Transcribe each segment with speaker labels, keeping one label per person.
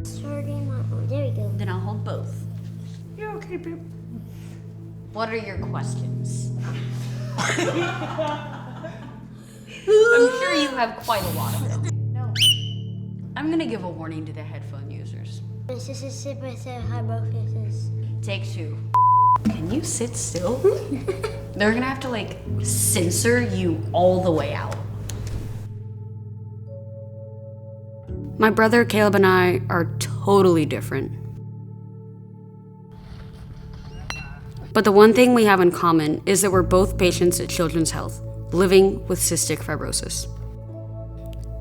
Speaker 1: Starting my own. There we go.
Speaker 2: Then I'll hold both.
Speaker 3: You're okay, babe.
Speaker 2: What are your questions? I'm sure you have quite a lot of them. No. I'm gonna give a warning to the headphone users. Take 2. Can you sit still? They're gonna have to censor you all the way out. My brother Caleb and I are totally different. But the one thing we have in common is that we're both patients at Children's Health, living with cystic fibrosis.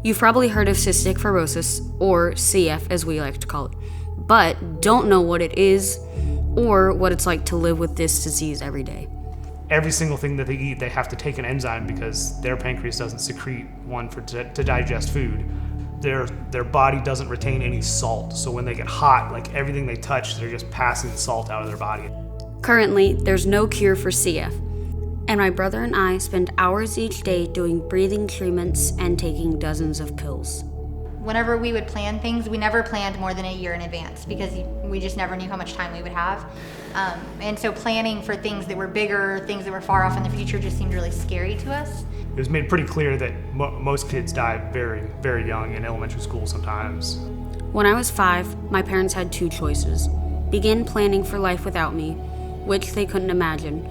Speaker 2: You've probably heard of cystic fibrosis, or CF as we like to call it, but don't know what it is or what it's like to live with this disease every day.
Speaker 3: Every single thing that they eat, they have to take an enzyme because their pancreas doesn't secrete one to digest food. Their body doesn't retain any salt, so when they get hot, everything they touch, they're just passing salt out of their body.
Speaker 2: Currently, there's no cure for CF, and my brother and I spend hours each day doing breathing treatments and taking dozens of pills.
Speaker 4: Whenever we would plan things, we never planned more than a year in advance because we just never knew how much time we would have. And so planning for things that were bigger, things that were far off in the future just seemed really scary to us.
Speaker 3: It was made pretty clear that most kids die very, very young in elementary school sometimes.
Speaker 2: When I was 5, my parents had 2 choices. Begin planning for life without me, which they couldn't imagine,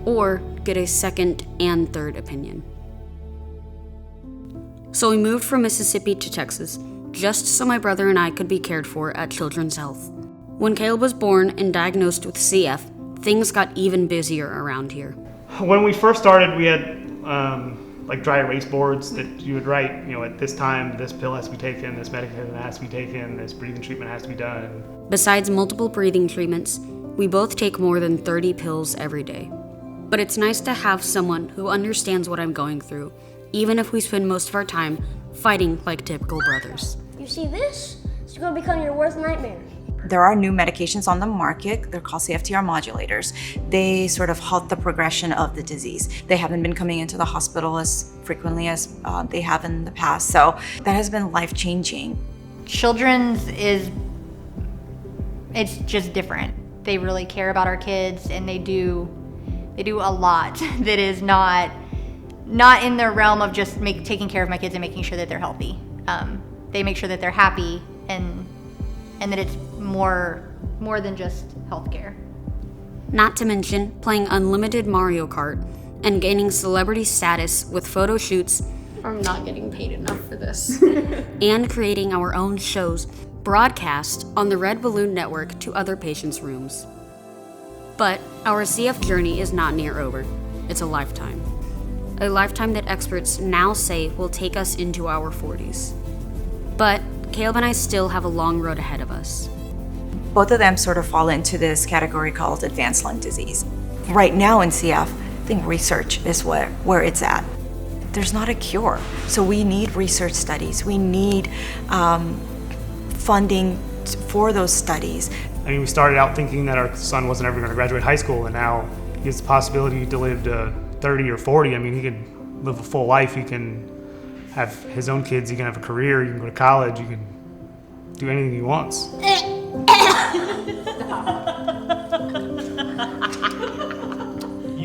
Speaker 2: or get a second and third opinion. So we moved from Mississippi to Texas, just so my brother and I could be cared for at Children's Health. When Caleb was born and diagnosed with CF, things got even busier around here.
Speaker 3: When we first started, we had dry erase boards that you would write, at this time, this pill has to be taken, this medication has to be taken, this breathing treatment has to be done.
Speaker 2: Besides multiple breathing treatments, we both take more than 30 pills every day. But it's nice to have someone who understands what I'm going through, even if we spend most of our time fighting like typical brothers.
Speaker 1: You see this? It's going to become your worst nightmare.
Speaker 5: There are new medications on the market. They're called CFTR modulators. They sort of halt the progression of the disease. They haven't been coming into the hospital as frequently as they have in the past. So that has been life-changing.
Speaker 4: Children's it's just different. They really care about our kids, and they do a lot that is not in the realm of just taking care of my kids and making sure that they're healthy. They make sure that they're happy and that it's more than just healthcare.
Speaker 2: Not to mention playing unlimited Mario Kart and gaining celebrity status with photo shoots. I'm not getting paid enough for this. And creating our own shows broadcast on the Red Balloon Network to other patients' rooms. But our CF journey is not near over. It's a lifetime. A lifetime that experts now say will take us into our 40s. But Caleb and I still have a long road ahead of us.
Speaker 5: Both of them sort of fall into this category called advanced lung disease. Right now in CF, I think research is where it's at. There's not a cure, so we need research studies. We need funding for those studies.
Speaker 3: We started out thinking that our son wasn't ever going to graduate high school, and now he has the possibility to live to 30 or 40. He can live a full life. He can have his own kids. He can have a career. He can go to college. He can do anything he wants.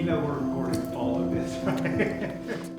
Speaker 6: We're recording all of this, right?